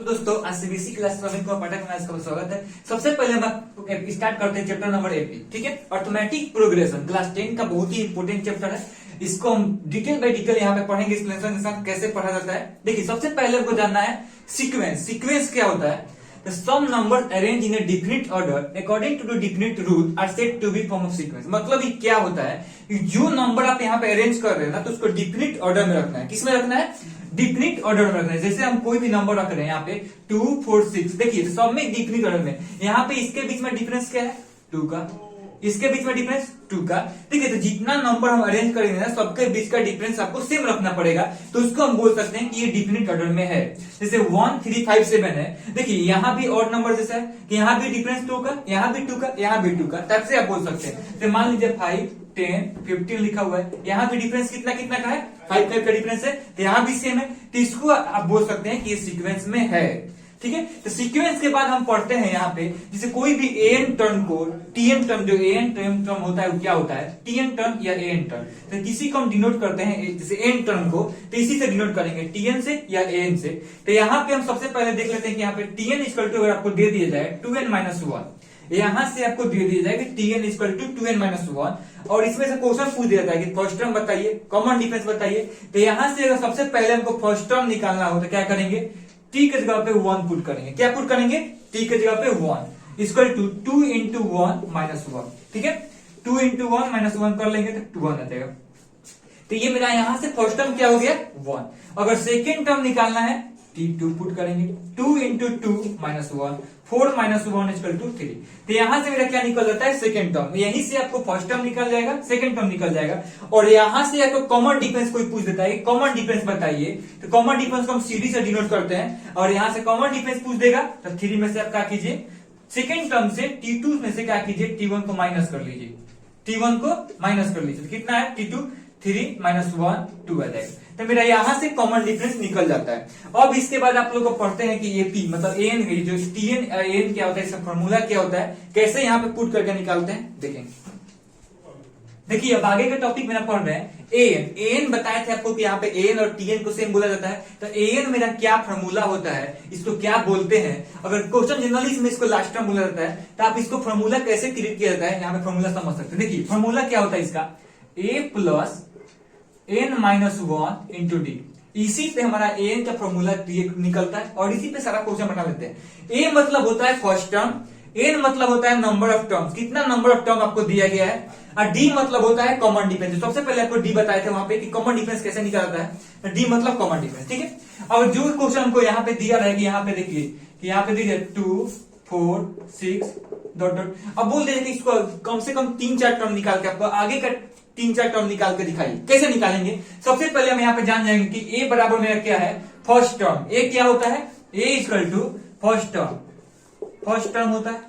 तो दोस्तों आज सीबीएसई क्लास में पाठक में आपका स्वागत है। सबसे पहले हम स्टार्ट करते हैं चैप्टर नंबर 8, ठीक है। ऑटोमेटिक प्रोग्रेशन क्लास 10 का बहुत ही इंपॉर्टेंट चैप्टर है। इसको हम डिटेल बाय डिटेल यहाँ पे पढ़ेंगे, एक्सप्लेनेशन के साथ कैसे पढ़ा जाता है। देखिए सबसे पहले हमको जानना है सीक्वेंस। सीक्वेंस क्या होता है? The some numbers arranged in a definite order according to the definite rule are said to be form of sequence। मतलब ये क्या होता है कि जो नंबर आप यहाँ पे अरेंज कर रहे हैं ना, तो उसको डिफिनिट ऑर्डर में रखना है। किसमें रखना है? डिफिनिट ऑर्डर में रखना है। जैसे हम कोई भी नंबर रख रहे हैं यहाँ पे 2, 4, 6, देखिए सब में डिफिनिट ऑर्डर में। यहाँ पे इसके बीच में डिफरेंस क्या है? 2 का। इसके बीच में डिफरेंस 2 का। ठीक है, तो जितना नंबर हम अरेंज करेंगे ना, सबके बीच का डिफरेंस आपको सेम रखना पड़ेगा। तो उसको हम बोल सकते हैं कि ये डिफिनिट ऑर्डर में है। जैसे 1, 3, 5, 7 है। देखिए यहाँ भी ऑड नंबर जैसा है कि यहाँ भी डिफरेंस 2 का, यहाँ भी 2 का, यहाँ भी 2 का, तब से आप बोल सकते हैं। तो मान लीजिए 5, 10, 15 लिखा हुआ है। यहाँ भी डिफरेंस कितना कितना का है? 5 का डिफरेंस है। तो यहाँ भी सेम है। तो इसको आप बोल सकते हैं कि ये सीक्वेंस में है। ठीक है, तो सीक्वेंस के बाद हम पढ़ते हैं यहाँ पे, जैसे कोई भी एन टर्म को टीएन टर्म, जो एन टर्म होता है वो क्या होता है? टीएन टर्म या एन टर्म। तो किसी को हम डिनोट करते हैं, जैसे एन टर्म को, तो इसी से डिनोट करेंगे, टीएन से या एन से। तो यहाँ पे हम सबसे पहले देख लेते हैं कि यहाँ पे टीएन इक्वल टू अगर आपको दे दिया जाए 2n-1, यहाँ से आपको दे दिया जाए कि टीएन इक्वल टू 2n-1, और इसमें से क्वेश्चन पूछ दिया था कि फर्स्ट टर्म बताइए, कॉमन डिफरेंस बताइए। तो यहाँ से अगर सबसे पहले हमको फर्स्ट टर्म निकालना हो तो क्या करेंगे? t के जगह पे 1 पुट करेंगे। क्या पुट करेंगे? t के जगह पे 1 इक्वल टू 2 इंटू 1 माइनस 1। ठीक है, 2 इंटू 1 माइनस 1 कर लेंगे तो 1 आ जाएगा। तो ये मेरा यहां से फर्स्ट टर्म क्या हो गया? 1। अगर सेकेंड टर्म निकालना है t2 पुट करेंगे, 2 into 2 minus 1, 4 minus 1 equal to 3। तो यहां से मेरा क्या निकल जाता है? Second term. यहीं से आपको फर्स्ट टर्म निकल जाएगा, सेकेंड टर्म निकल जाएगा। और यहां से आपको कॉमन डिफरेंस कोई पूछ देता है, कॉमन डिफरेंस बताइए, तो कॉमन डिफरेंस को हम सीडी से डिनोट करते हैं। और यहां से कॉमन डिफरेंस पूछ देगा तो 3 में से आप क्या कीजिए? सेकेंड टर्म से t2 में से क्या कीजिए? t1 को माइनस कर लीजिए। t1 को माइनस कर लीजिए, कितना है? t2 3 माइनस 1 2 आ जाएगा। तो मेरा यहां से कॉमन डिफरेंस निकल जाता है। अब इसके बाद आप लोग को पढ़ते हैं कि एपी मतलब एन, जो टीएन एन क्या होता है, इसका फॉर्मूला क्या होता है, कैसे यहाँ पे पुट करके निकालते हैं देखेंगे। देखिए अब आगे के टॉपिक में पढ़ रहे हैं एन। एन बताए थे आपको कि यहाँ पे एन और टीएन को सेम बोला जाता है। तो एन मेरा क्या फॉर्मूला होता है, इसको क्या बोलते हैं? अगर क्वेश्चन जनरली इसमें इसको लास्ट टर्म बोला जाता है, तो आप इसको फॉर्मूला कैसे क्रिएट किया जाता है, यहाँ पे फॉर्मूला समझ सकते हैं। देखिए फॉर्मूला क्या होता है इसका? a plus n-1 into D. इसी पे हमारा एन का फॉर्मूला निकलता है और इसी पे सारा क्वेश्चन बना लेते हैं। ए मतलब होता है फर्स्ट टर्म, एन मतलब होता है नंबर ऑफ टर्म्स, कितना नंबर ऑफ टर्म आपको दिया गया है, और डी मतलब होता है कॉमन डिफरेंस। सबसे पहले आपको डी बताए थे वहां पे कि कॉमन डिफरेंस कैसे निकालता है, तो डी मतलब कॉमन डिफरेंस। ठीक है, और जो क्वेश्चन हमको यहाँ पे दिया रहेगी, यहाँ पे देखिए कि यहाँ पे देखिए 2, 4, 6 डॉट डॉट। अब बोल दीजिए कि इसको कम से कम 3-4 टर्म निकाल के आपको आगे का 3-4 टर्म निकाल के दिखाइए। कैसे निकालेंगे? सबसे पहले हम यहाँ पे जान जाएंगे कि a बराबर मेरा क्या है? First term. a क्या होता है? a equal to first term, first term होता है।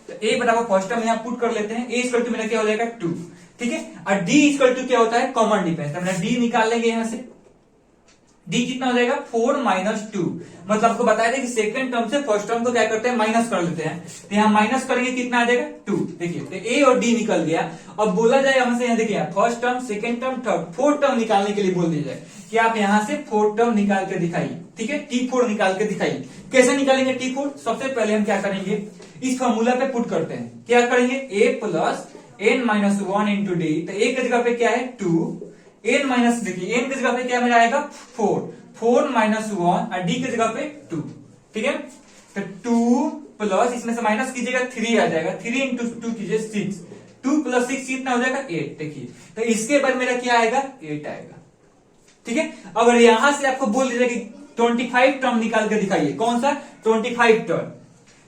तो a बराबर फर्स्ट टर्म यहाँ पुट कर लेते हैं। a इक्वल टू मेरा क्या हो जाएगा? 2। ठीक है, और d इक्वल टू क्या होता है? Common difference. तो मेरा d निकाल लेंगे यहाँ से। d कितना हो जाएगा? 4 माइनस 2। मतलब आपको बताया था कि सेकंड टर्म से फर्स्ट टर्म को क्या करते हैं? माइनस कर लेते हैं। तो यहाँ माइनस करेंगे कितना आ जाएगा? 2। देखिए तो a और d निकल गया। अब बोला जाए हमसे, यहाँ देखिए first term, second term, third, fourth term निकालने के लिए बोल दिया जाए कि आप यहाँ से फोर्थ टर्म निकाल के दिखाइए। ठीक है, t4 निकाल के दिखाइए। कैसे निकालेंगे t4? सबसे पहले हम क्या करेंगे? इस फॉर्मूला पे पुट करते हैं। क्या करेंगे? a plus n-1 into D. तो a की जगह पे क्या है? 2, n माइनस, देखिए n की जगह पे क्या मेरा आएगा? 4 माइनस 1, और d की जगह पे 2। ठीक है, तो 2 प्लस, इसमें से माइनस कीजिएगा 3 आ जाएगा, 3 इंटू 2 कीजिए 6, 2 प्लस 6 कितना हो जाएगा? 8। देखिए तो इसके बाद मेरा क्या आएगा? 8 आएगा। ठीक है, अगर यहां से आपको बोल दीजिए कि 25 टर्म निकाल के दिखाइए। कौन सा? 25 टर्म।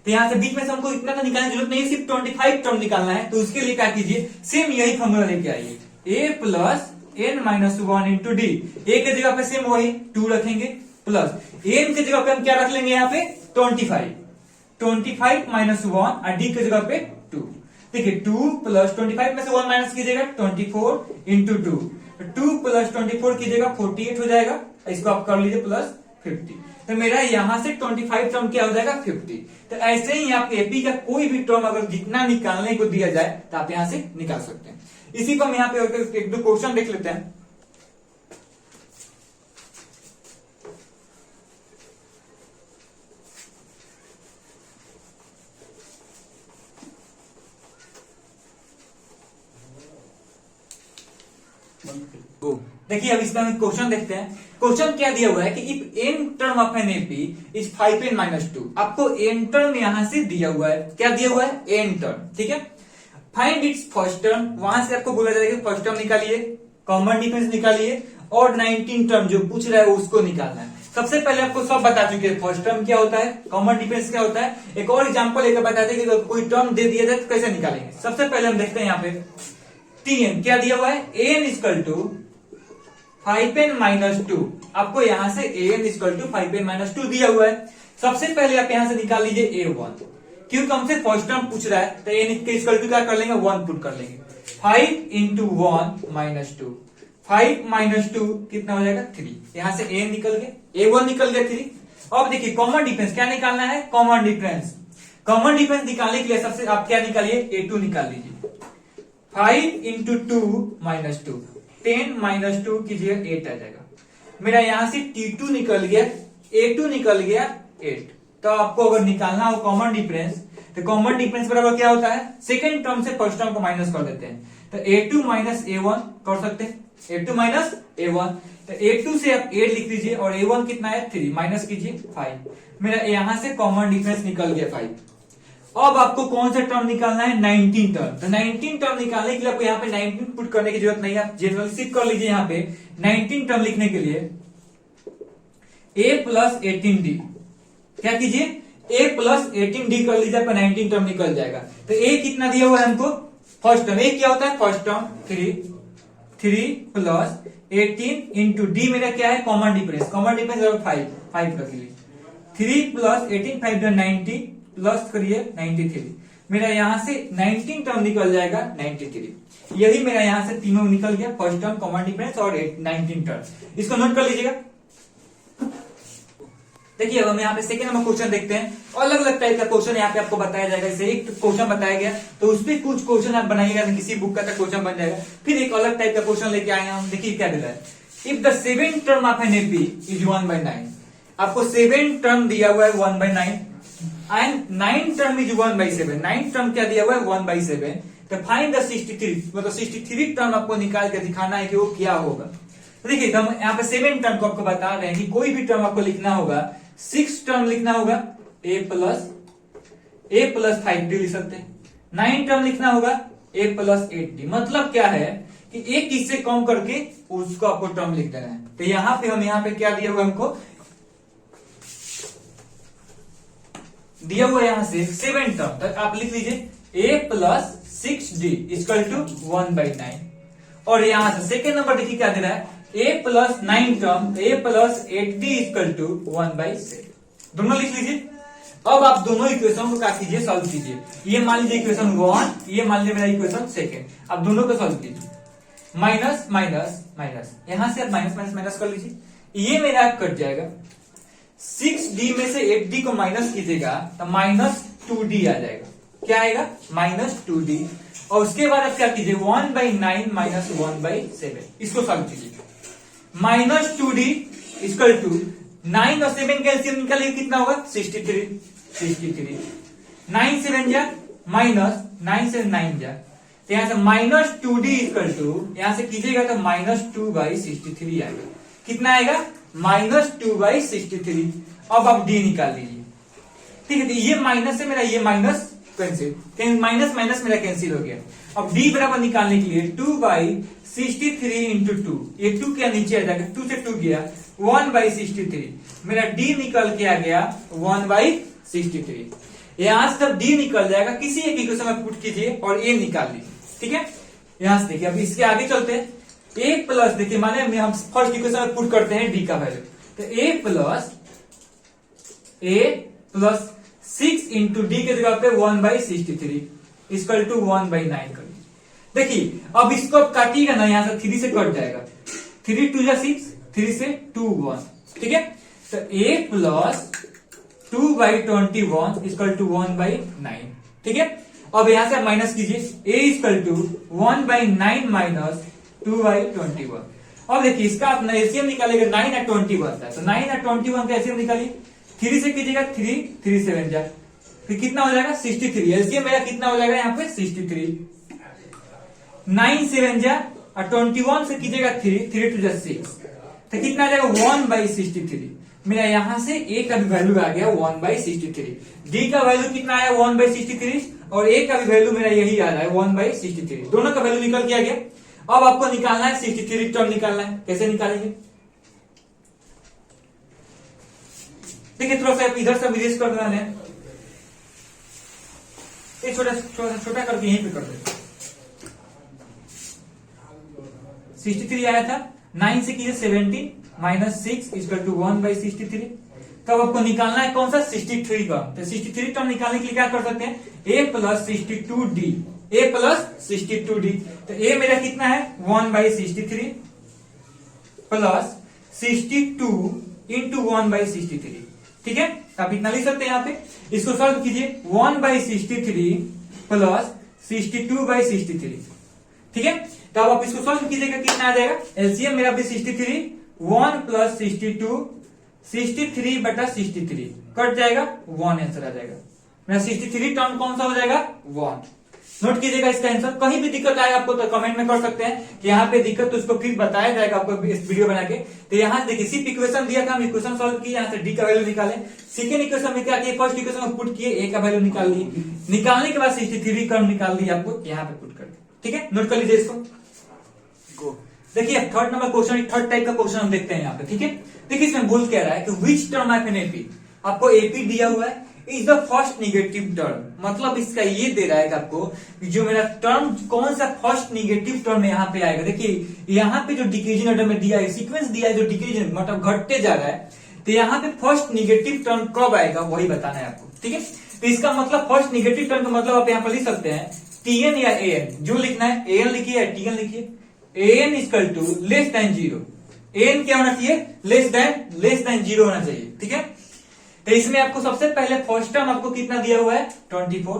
तो यहां से बीच में से हमको इतना तो निकालने की जरूरत नहीं, सिर्फ 25 टर्म निकालना है। तो उसके लिए क्या कीजिए? सेम यही फॉर्मूला लेके आइए, a plus n-1 into d. A के जगह पे सेम वही 2 रखेंगे, प्लस n के जगह पे हम क्या रख लेंगे? यहाँ पे 25 माइनस 1, और डी के जगह पे 2। देखिए 2 प्लस 25 में से 1 माइनस कीजिएगा 24 इंटू 2 प्लस 24 कीजिएगा 48 हो जाएगा। इसको आप कर लीजिए प्लस 50। तो मेरा यहां से 25 टर्म क्या हो जाएगा? 50। तो ऐसे ही आप एपी का कोई भी टर्म अगर जितना निकालने को दिया जाए तो आप यहां से निकाल सकते हैं। इसी को हम यहाँ पे एक दो क्वेश्चन देख लेते हैं। देखिए अब इसका हम क्वेश्चन देखते हैं। क्वेश्चन क्या दिया हुआ है कि if n term of an AP is 5n-2, आपको n टर्म यहां से दिया हुआ है। क्या दिया हुआ है? n टर्म, ठीक है। फाइंड इट्स फर्स्ट टर्म, वहां से आपको बोला जाएगा फर्स्ट टर्म निकालिए, कॉमन डिफरेंस निकालिए, और 19 टर्म जो पूछ रहा है उसको निकालना है। सबसे पहले आपको सब बता चुके हैं, फर्स्ट टर्म क्या होता है, कॉमन डिफरेंस क्या होता है। एक और एग्जांपल लेकर बताते हैं कि कोई टर्म दे दिया जाए तो कैसे निकालेंगे। सबसे पहले हम देखते हैं यहाँ पे tn क्या दिया हुआ है, an इक्वल टू 5n-2, आपको यहां से an इक्वल टू 5n-2 दिया हुआ है। सबसे पहले आप यहां से निकाल लीजिए a1, क्योंकि हमसे फर्स्ट टर्म पूछ रहा है तो n के इक्वल टू क्या कर लेंगे, 1 पुट कर लेंगे। 5 इंटू 1 - 2, 5 - 2 कितना हो जाएगा, 3। यहां से a निकल गया, a1 निकल गया 3। अब देखिए कॉमन डिफरेंस क्या निकालना है, कॉमन डिफरेंस। कॉमन डिफरेंस निकालने के लिए सबसे आप क्या निकालिए, a2 निकाल लीजिए। 5 इंटू 2 - 2, 10 - 2 कीजिए, 8 आ जाएगा। मेरा यहां से t2 निकल गया, a2 निकल गया 8। तो आपको अगर निकालना हो कॉमन डिफरेंस, तो कॉमन डिफरेंस बराबर क्या होता है, सेकंड टर्म से फर्स्ट टर्म को माइनस कर देते हैं। तो a2 - a1 कर सकते हैं, a2 - a1। तो a2 से आप 8 लिख लीजिए और a1 कितना है, 3, माइनस कीजिए 5। मेरा यहां से कॉमन डिफरेंस निकल गया 5। अब आपको कौन सा टर्म निकालना है, 19 टर्म। तो 19 टर्म निकालने के लिए आपको यहाँ पे 19 पुट करने की जरूरत नहीं है, आप जनरल सिर्फ कर लीजिए। यहाँ पे 19 टर्म लिखने के लिए a + 18d, क्या कीजिए, a + 18d कर लीजिए, आपका 19 टर्म निकल जाएगा। तो a कितना दिया हुआ है हमको, फर्स्ट टर्म। a क्या होता है, फर्स्ट टर्म 3 + 18 इंटू d मेरा क्या है, कॉमन डिफरेंस। कॉमन डिफरेंस 5 रख लीजिए। 3 + 18 5 90 प्लस करिए 93। मेरा यहां से 19 टर्म निकल जाएगा 93। यही मेरा यहां से तीनों निकल गया, फर्स्ट टर्म, कॉमन डिफरेंस और 19 टर्म। इसको नोट कर लीजिएगा। देखिए अब हम यहाँ पे सेकंड नंबर क्वेश्चन देखते हैं। अलग अलग टाइप का क्वेश्चन यहाँ पे आपको बताया जाएगा। जैसे एक क्वेश्चन बताया गया तो उस पर कुछ क्वेश्चन आप बनाइएगा, तो किसी बुक का क्वेश्चन बन जाएगा। फिर एक अलग टाइप का क्वेश्चन लेके आए हम। देखिए क्या दिया है, if the 7th term of an AP is 1/9, आपको 7 टर्म दिया हुआ है 1/9 एंड 9 टर्म इज 1/7। 9 टर्म क्या दिया हुआ है, 1/7। तो फाइंड द 63, मतलब 63 टर्म आपको निकाल के दिखाना है कि वो क्या होगा। तो देखिए हम यहाँ पे 7 टर्म को आपको बता रहे हैं कि कोई भी टर्म आपको लिखना होगा, 6 टर्म लिखना होगा, a + 5d लिख सकते हैं। 9 टर्म लिखना होगा a + 8d। मतलब क्या है कि एक इससे कम करके उसको आपको टर्म लिख देना है। तो यहाँ पे हम यहाँ पे क्या दिया हुआ हमको, दिया हुआ यहां से 7 टर्म, तो आप लिख लीजिए a + 6d = 1/9। और यहां से सेकेंड नंबर देखिए क्या दे रहा है, a + 9 टर्म, a + 8d = 1/7। दोनों लिख लीजिए। अब आप दोनों इक्वेशन को क्या कीजिए, सॉल्व कीजिए। ये मान लीजिए इक्वेशन 1, ये मान लीजिए मेरा इक्वेशन सेकेंड। आप दोनों को सॉल्व कीजिए। माइनस माइनस माइनस, यहां से आप माइनस माइनस माइनस कर लीजिए, ये मेरा कट जाएगा। 6d में से 8d को माइनस कीजिएगा तो -2d आ जाएगा। क्या आएगा, -2d। और उसके बाद आप क्या कीजिए, 1/9 - 1/7, इसको सॉल्व कीजिए। -2d = 9 और 7 का एलसीएम निकालिए, कितना होगा, 63। 9 7 जा माइनस, 9 से 9 जा, तो यहां से -2d = यहां से कीजिएगा तो -2/63 आएगा। कितना आएगा, -2/63। अब आप d निकाल लीजिए, ठीक है। तो ये माइनस से मेरा ये माइनस कैंसिल, माइनस माइनस मेरा कैंसिल हो गया। अब d बराबर निकालने के लिए 2/63 इंटू 2, ये 2 क्या नीचे आ जाएगा, 2 से 2 गया, 1/63। मेरा d निकल के आ गया 1/63। यहां से जब d निकल जाएगा किसी एक इक्वेशन में पुट कीजिए और a निकाल लीजिए, ठीक है। यहां से देखिए, अब इसके आगे चलते हैं। a प्लस, देखिए माने हम फर्स्ट इक्वेशन में पुट करते हैं d का वैल्यू, तो a प्लस 6 इंटू डी के जगह पे 1/63 = 1/9 कर लीजिए। देखिए अब इसको आप काटिएगा ना, यहां से 3 से कट जाएगा, 3 2 6, 3 से 2 1, ठीक है। तो a प्लस 2/21 = 1/9, ठीक है। अब यहां से माइनस कीजिए, a = 1/9 - 2/21। अब देखिए इसका आप एलसीएम निकालेगा, 9 और 20 बनता है, तो 9 और 21 का एलसीएम निकालिए। 3 से कीजिएगा, 3 7 जा, फिर कितना हो जाएगा, 63। एलसीएम मेरा कितना हो जाएगा यहाँ पे, 63। 9 7 जा और 21 से कीजिएगा 3 टू 6, तो कितना आ जाएगा 1/63। मेरा यहां से ए का भी वैल्यू आ गया 1/63, डी का वैल्यू कितना आया 1/63, और ए का भी वैल्यू मेरा यही आ रहा है 1/63, दोनों का वैल्यू निकल के आ गया। अब आपको निकालना है 63 टर्म निकालना है, कैसे निकालेंगे देखिए, थोड़ा सा इधर से विदेश कर देना है, ये छोटा करके यहीं पे कर दे। 63 आया था, 9 से कीजिए 17 माइनस 6 इक्वल टू 1/63। तब आपको निकालना है कौन सा 63 का, तो 63 टर्म निकालने के लिए क्या कर सकते हैं, a plus 62d, a plus 62d, तो a मेरा कितना है 1/63 प्लस 62 इंटू 1/63, ठीक है। तो आप इतना लिख सकते हैं यहाँ पे, इसको सॉल्व कीजिए 1/63 प्लस 62/63, ठीक है। तो अब आप इसको सॉल्व कीजिएगा, कितना आ जाएगा, एलसीएम मेरा भी 63, 1 प्लस 62, 63/63 कट जाएगा, 1 आंसर आ जाएगा मेरा। 63 टर्म कौन सा हो जाएगा 1। नोट कीजिएगा इसका आंसर। कहीं भी दिक्कत आए आपको तो कमेंट में कर सकते हैं कि यहाँ पे दिक्कत, तो उसको फिर बताया जाएगा आपको इस वीडियो बना के। तो यहाँ देखिए सिर्फ इक्वेशन दिया था, हम इक्वेशन सॉल्व किए, यहाँ से डी का वैल्यू निकाले। सेकेंड इक्वेशन में क्या किए, फर्स्ट इक्वेशन में पुट किए, ए का वैल्यू निकाल लिए, निकालने के बाद 63 टर्म निकाल दिए आपको यहाँ पे पुट करके, ठीक है। नोट कर लीजिए इसको। देखिए third number question, third type का क्वेश्चन हम देखते हैं यहाँ पे, ठीक है। देखिए इसमें बोल कह रहा है कि which term of an AP, आपको एपी दिया हुआ है, is the first negative term, मतलब इसका ये दे रहा है कि आपको जो मेरा टर्म कौन सा फर्स्ट निगेटिव टर्म यहाँ पे आएगा। देखिए यहाँ पे जो डिक्रीजिंग ऑर्डर में दिया है, सीक्वेंस दिया है जो डिक्रीजिंग मतलब घटते जा रहा है, तो यहाँ पे फर्स्ट निगेटिव टर्म कब आएगा वही बताना है आपको, ठीक है। तो इसका मतलब फर्स्ट निगेटिव टर्म का मतलब आप यहाँ पर लिख सकते हैं टीएन या एएन, जो लिखना है एएन लिखिए या टीएन लिखिए। N equal to less than 0, n क्या होना चाहिए, लेस देन 0 होना चाहिए, ठीक है। तो इसमें आपको सबसे पहले फर्स्ट टर्म आपको कितना दिया हुआ है 24,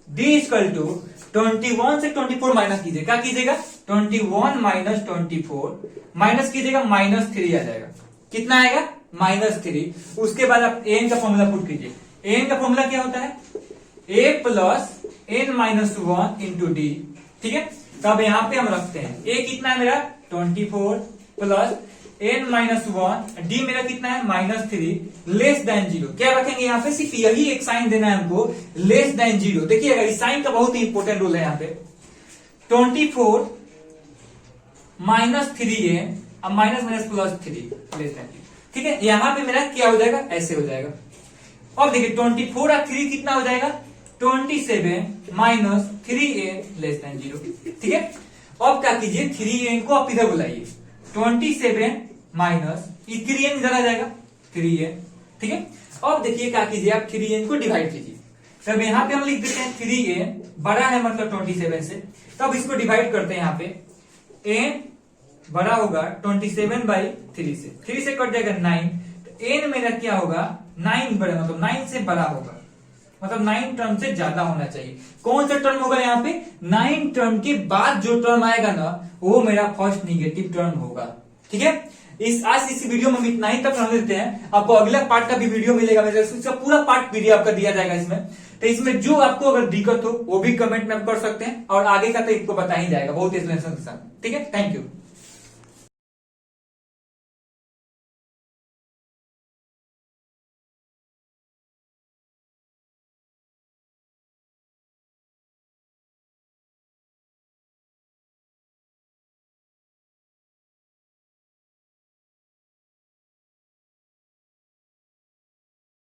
डी इक्वल टू 21 से 24 माइनस कीजिए, क्या कीजिएगा 21 माइनस 24 माइनस कीजिएगा -3 आ जाएगा, कितना आएगा -3। उसके बाद आप एन का फॉर्मूला पुट कीजिए, एन का फॉर्मूला क्या होता है a plus n minus 1 into D, ठीक है। तो अब यहाँ पे हम रखते हैं a कितना है मेरा 24 प्लस n माइनस 1, डी मेरा कितना है -3, लेस देन 0। क्या रखेंगे यहाँ पे, सिर्फ यही एक साइन देना है हमको, लेस देन 0। देखिएगा इस साइन का बहुत ही इंपॉर्टेंट रोल है यहाँ पे। 24 माइनस 3n अब minus minus plus 3 less than 0, ठीक है। यहाँ पे मेरा क्या हो जाएगा, ऐसे हो जाएगा। अब देखिए 24 और 3 कितना हो जाएगा 27 माइनस 3n लेस देन 0, ठीक है। अब क्या कीजिए 3n को आप इधर बुलाइए, 27 माइनस 3n इधर आ जाएगा 3n, ठीक है। अब देखिए क्या कीजिए आप 3n को डिवाइड कीजिए, तब यहाँ पे हम लिख देते हैं 3n बड़ा है मतलब 27 से, तब इसको डिवाइड करते हैं। यहाँ पे n बड़ा होगा 27/3 से, 3 से कट जाएगा 9, तो n मेरा क्या होगा 9 बड़ा, मतलब 9 से बड़ा होगा, मतलब 9 टर्म से ज्यादा होना चाहिए। कौन सा टर्म होगा यहाँ पे 9 टर्म के बाद जो टर्म आएगा ना वो मेरा फर्स्ट निगेटिव टर्म होगा, ठीक है। आज इस वीडियो में हम इतना ही तक रह देते हैं, आपको अगला पार्ट का भी वीडियो मिलेगा, इसका पूरा पार्ट वीडियो आपका दिया जाएगा इसमें। तो इसमें जो आपको अगर दिक्कत हो वो भी कमेंट में आप कर सकते हैं, और आगे का तो इसको बता ही जाएगा बहुत एक्सप्लेनेशन के साथ, ठीक है। Thank you.